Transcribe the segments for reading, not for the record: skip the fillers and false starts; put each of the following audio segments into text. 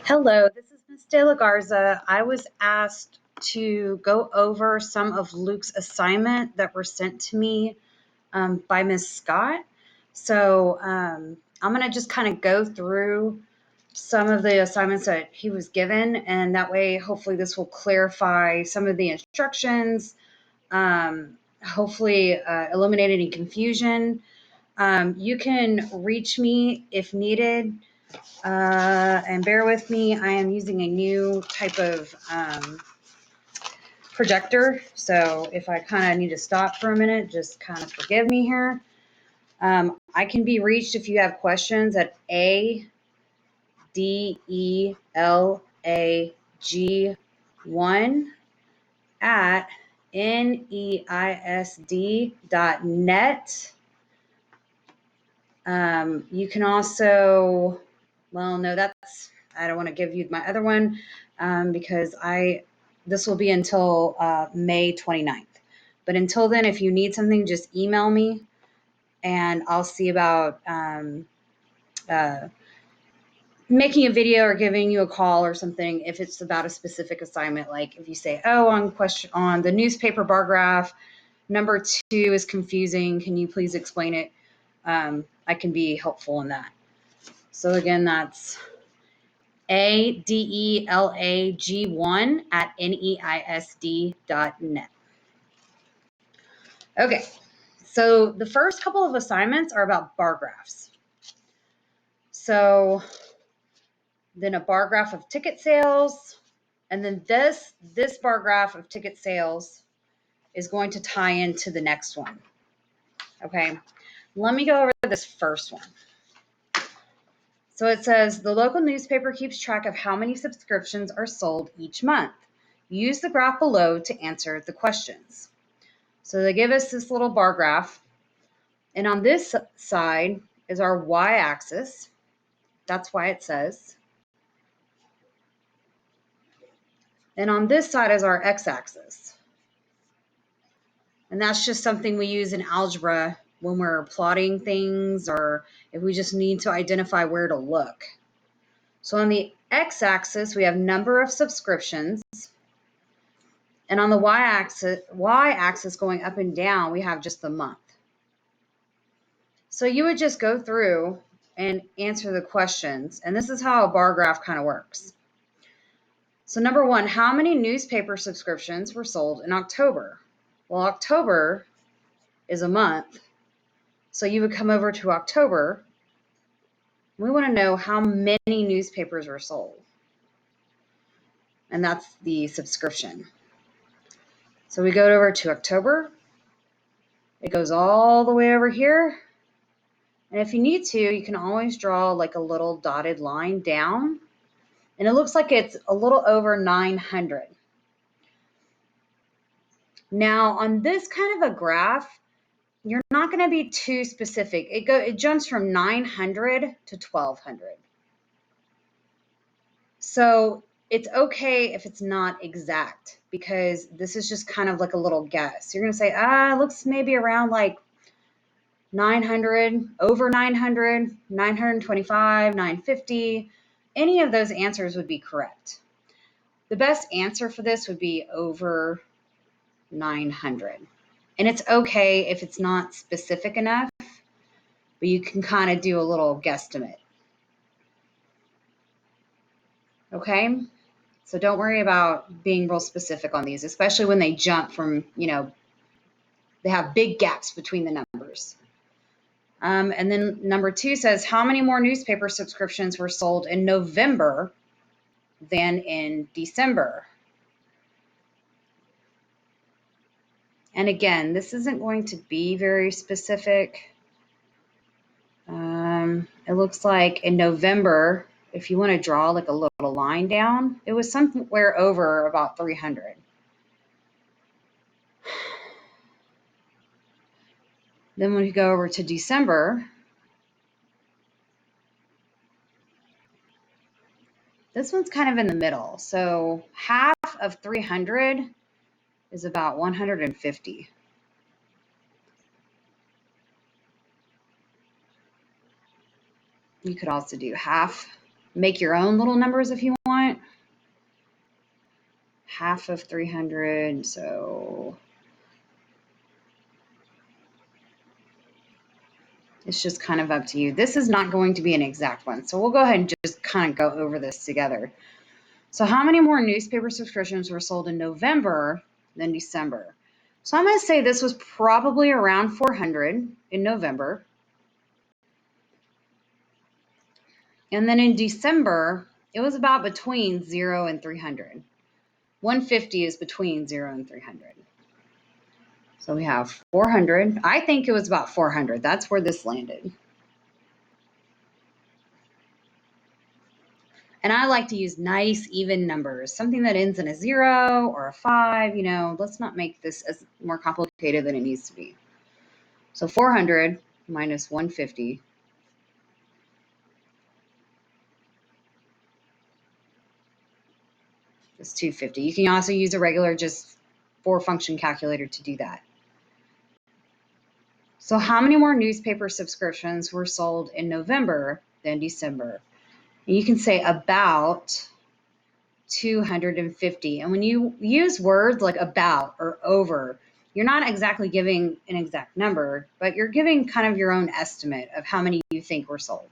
Hello, this is Ms. De La Garza. I was asked to go over some of Luke's assignment that were sent to me by Ms. Scott. So I'm going to just kind of go through some of the assignments that he was given, and that way, hopefully, this will clarify some of the instructions, hopefully, eliminate any confusion. You can reach me if needed. And bear with me, I am using a new type of projector. So if I kind of need to stop for a minute, just kind of forgive me here. I can be reached if you have questions at ADELAG1 at neisd.net. You can also, well, no, I don't want to give you my other one because this will be until May 29th. But until then, if you need something, just email me and I'll see about making a video or giving you a call or something if it's about a specific assignment. Like if you say, oh, on the newspaper bar graph, number 2 is confusing. Can you please explain it? I can be helpful in that. So again, that's ADELAG1 at neisd.net. Okay, so the first couple of assignments are about bar graphs. So then a bar graph of ticket sales, and then this bar graph of ticket sales is going to tie into the next one. Okay, let me go over this first one. So it says the local newspaper keeps track of how many subscriptions are sold each month. Use the graph below to answer the questions. So they give us this little bar graph. And on this side is our y-axis. That's why it says. And on this side is our x-axis. And that's just something we use in algebra when we're plotting things or if we just need to identify where to look. So on the x-axis, we have number of subscriptions. And on the y-axis going up and down, we have just the month. So you would just go through and answer the questions. And this is how a bar graph kind of works. So number 1, how many newspaper subscriptions were sold in October? Well, October is a month. So you would come over to October. We want to know how many newspapers were sold. And that's the subscription. So we go over to October. It goes all the way over here. And if you need to, you can always draw like a little dotted line down. And it looks like it's a little over 900. Now, on this kind of a graph, you're not going to be too specific. It jumps from 900 to 1200. So it's okay if it's not exact because this is just kind of like a little guess. You're going to say, it looks maybe around like 900, over 900, 925, 950. Any of those answers would be correct. The best answer for this would be over 900. And it's okay if it's not specific enough, but you can kind of do a little guesstimate. Okay? So don't worry about being real specific on these, especially when they jump from, they have big gaps between the numbers. And then number 2 says, how many more newspaper subscriptions were sold in November than in December? And again, this isn't going to be very specific. It looks like in November, if you want to draw like a little line down, it was somewhere over about 300. Then when we go over to December, this one's kind of in the middle. So half of 300 is about 150. You could also do half, make your own little numbers if you half of 300, so it's just kind of up to you. This is not going to be an exact one, so we'll go ahead and just kind of go over this together. So how many more newspaper subscriptions were sold in November than December? So I'm going to say this was probably around 400 in November. And then in December, it was about between 0 and 300. 150 is between 0 and 300. So we have 400. I think it was about 400. That's where this landed. And I like to use nice, even numbers, something that ends in a 0 or a 5. You know, let's not make this as more complicated than it needs to be. So 400 minus 150 is 250. You can also use a regular just 4-function calculator to do that. So how many more newspaper subscriptions were sold in November than December? And you can say about 250. And when you use words like about or over, you're not exactly giving an exact number, but you're giving kind of your own estimate of how many you think were sold.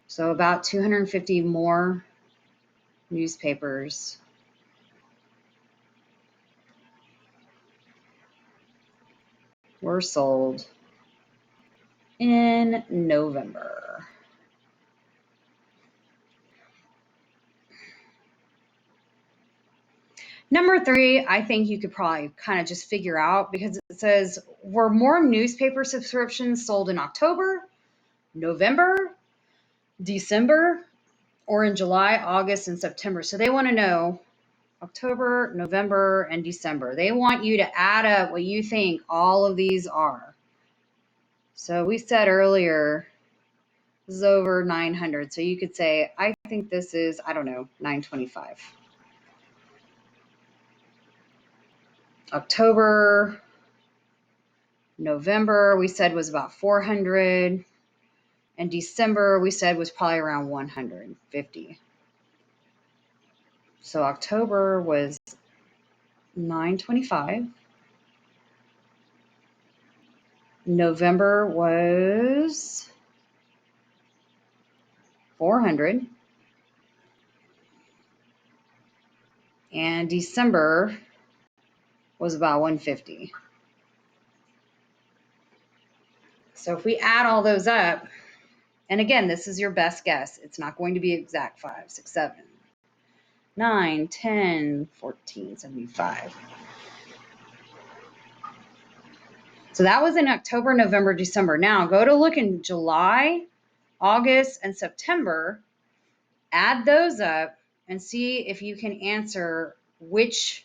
So about 250 more newspapers were sold in November. Number 3, I think you could probably kind of just figure out because it says, were more newspaper subscriptions sold in October, November, December, or in July, August, and September? So they want to know October, November, and December. They want you to add up what you think all of these are. So we said earlier, this is over 900. So you could say, I think this is, I don't know, 925. October, November, we said was about 400. And December, we said was probably around 150. So October was 925. November was 400. And December was about 150. So if we add all those up, and again, this is your best guess. It's not going to be exact 5, 6, 7, 9, 10, 14, 75. So that was in October, November, December. Now go to look in July, August, and September. Add those up and see if you can answer which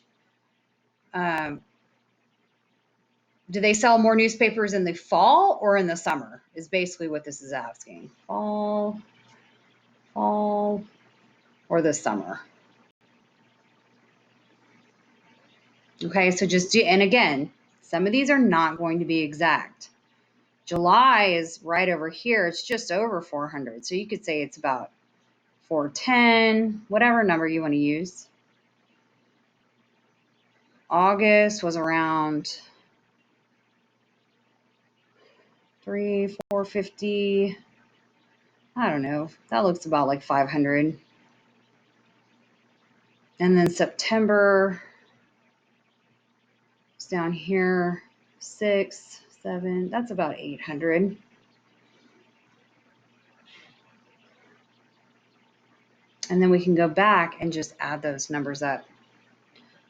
do they sell more newspapers in the fall or in the summer is basically what this is asking. Fall, or the summer. Okay, so just do, and again, some of these are not going to be exact. July is right over here. It's just over 400. So you could say it's about 410, whatever number you want to use. August was around 450. I don't know. That looks about like 500. And then September is down here, 6, 7. That's about 800. And then we can go back and just add those numbers up.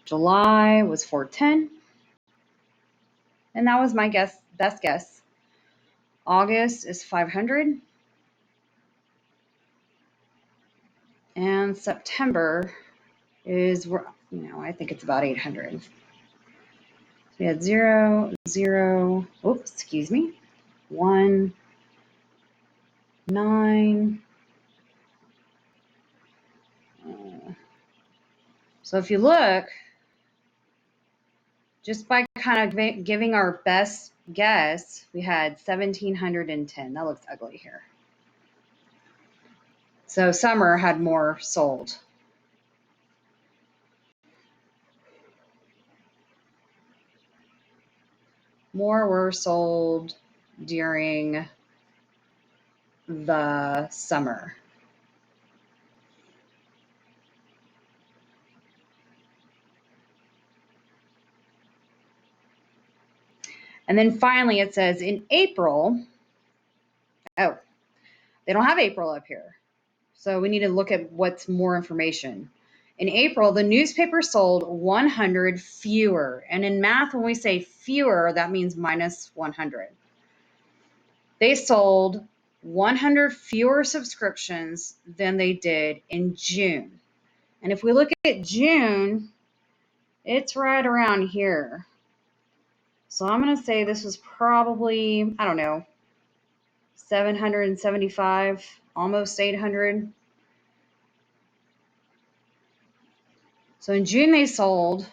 July was 410. And that was my best guess. August is 500. And September is, I think it's about 800. So we had 0, 0, oops, excuse me, 1, 9. So if you look, just by kind of giving our best guess, we had 1,710. That looks ugly here. So summer had more sold. More were sold during the summer. And then finally it says in April, oh, they don't have April up here. So we need to look at what's more information. In April, the newspaper sold 100 fewer. And in math, when we say fewer, that means minus 100. They sold 100 fewer subscriptions than they did in June. And if we look at June, it's right around here. So I'm going to say this was probably, I don't know, 775, almost 800. So in June, they sold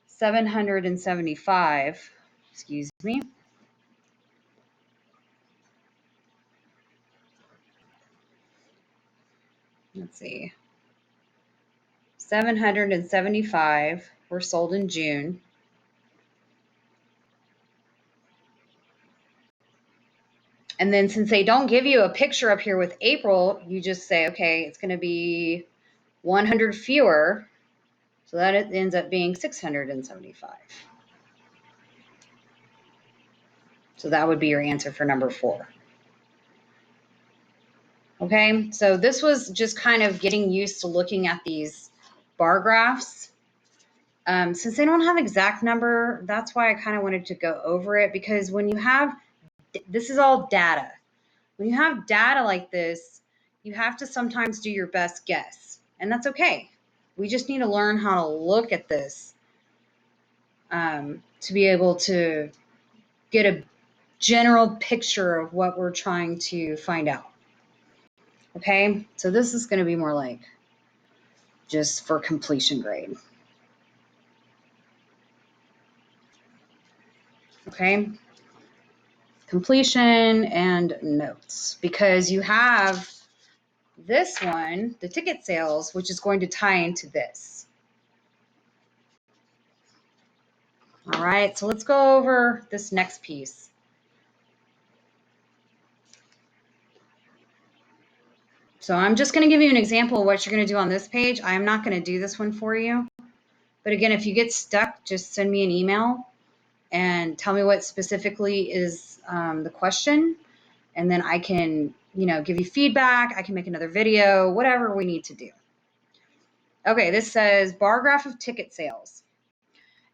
775, excuse me. Let's see. 775 were sold in June. And then since they don't give you a picture up here with April, you just say, okay, it's going to be 100 fewer. So that it ends up being 675. So that would be your answer for number 4. Okay, so this was just kind of getting used to looking at these bar graphs. Since they don't have exact number, that's why I kind of wanted to go over it, because when you have, this is all data. When you have data like this, you have to sometimes do your best guess, and that's okay. We just need to learn how to look at this to be able to get a general picture of what we're trying to find out. Okay, so this is going to be more like just for completion grade. Okay, completion and notes, because you have this one, the ticket sales, which is going to tie into this. All right, so let's go over this next piece. So I'm just going to give you an example of what you're going to do on this page. I am not going to do this one for you. But again, if you get stuck, just send me an email and tell me what specifically is the question. And then I can, give you feedback. I can make another video, whatever we need to do. Okay, this says bar graph of ticket sales.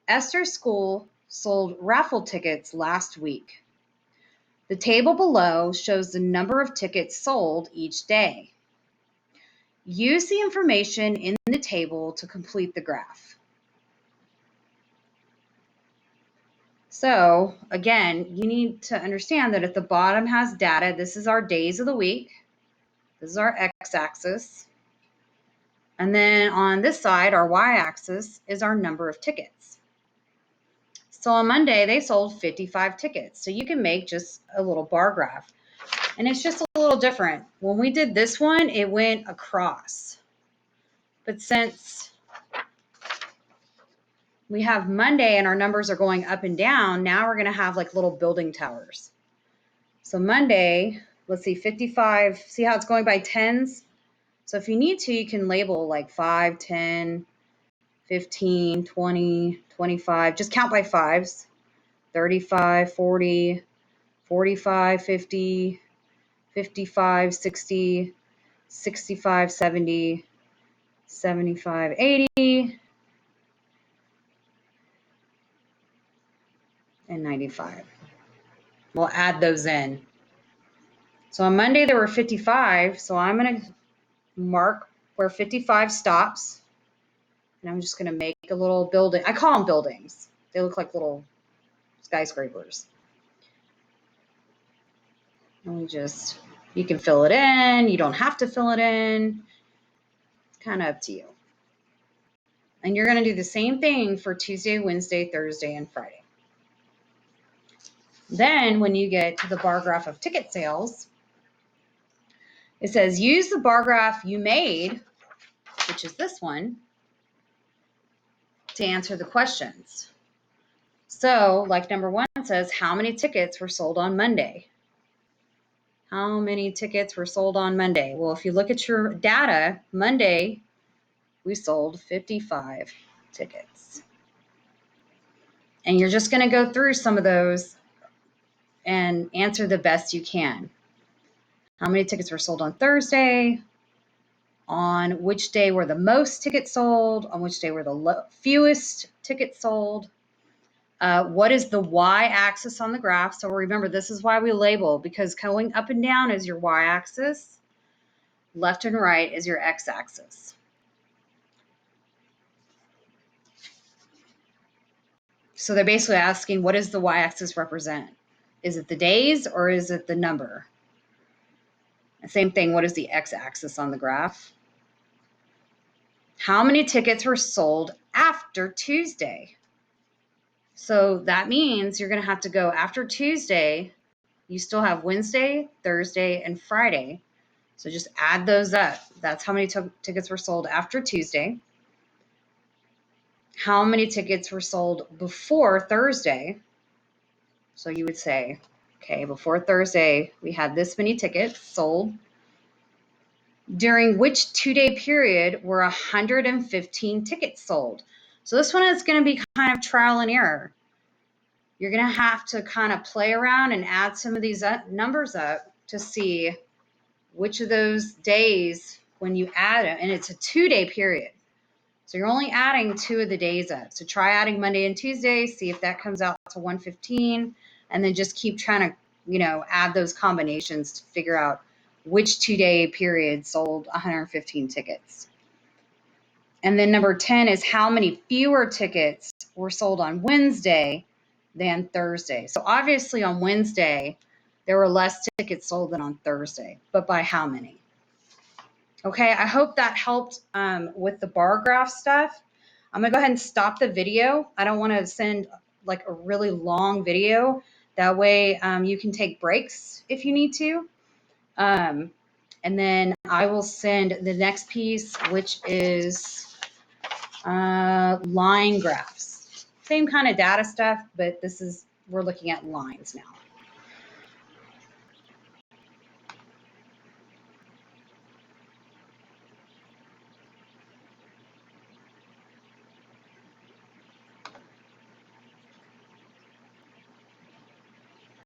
Esther's school sold raffle tickets last week. The table below shows the number of tickets sold each day. Use the information in the table to complete the graph. So again, you need to understand that at the bottom has data. This is our days of the week. This is our x-axis. And then on this side, our y-axis is our number of tickets. So on Monday, they sold 55 tickets. So you can make just a little bar graph. And it's just a little different. When we did this one, it went across. But since we have Monday and our numbers are going up and down, now we're going to have like little building towers. So Monday, let's see, 55, see how it's going by tens? So if you need to, you can label like 5, 10, 15, 20, 25, just count by fives, 35, 40, 45, 50, 55, 60, 65, 70, 75, 80, and 95. We'll add those in. So on Monday there were 55, so I'm going to mark where 55 stops. And I'm just going to make a little building. I call them buildings. They look like little skyscrapers. And you can fill it in. You don't have to fill it in. It's kind of up to you. And you're going to do the same thing for Tuesday, Wednesday, Thursday, and Friday. Then when you get to the bar graph of ticket sales, It says use the bar graph you made, which is this one, to answer the questions. So like number 1 says, how many tickets were sold on Monday? How many tickets were sold on Monday? Well, if you look at your data, Monday, we sold 55 tickets. And you're just going to go through some of those and answer the best you can. How many tickets were sold on Thursday? On which day were the most tickets sold? On which day were the fewest tickets sold? What is the y-axis on the graph? So remember, this is why we label, because going up and down is your y-axis. Left and right is your x-axis. So they're basically asking, what does the y-axis represent? Is it the days or is it the number? Same thing, what is the x-axis on the graph? How many tickets were sold after Tuesday? So that means you're going to have to go after Tuesday. You still have Wednesday, Thursday, and Friday. So just add those up. That's how many tickets were sold after Tuesday. How many tickets were sold before Thursday? So you would say, okay, before Thursday, we had this many tickets sold. During which 2-day period were 115 tickets sold? So this one is going to be kind of trial and error. You're going to have to kind of play around and add some of these numbers up to see which of those days, when you add it, and it's a 2-day period. So you're only adding 2 of the days up. So try adding Monday and Tuesday, see if that comes out to 115, and then just keep trying to, add those combinations to figure out which 2-day period sold 115 tickets. And then number 10 is how many fewer tickets were sold on Wednesday than Thursday. So obviously on Wednesday, there were less tickets sold than on Thursday, but by how many? Okay, I hope that helped with the bar graph stuff. I'm gonna go ahead and stop the video. I don't wanna send like a really long video. That way you can take breaks if you need to. And then I will send the next piece, which is line graphs. Same kind of data stuff, but we're looking at lines now.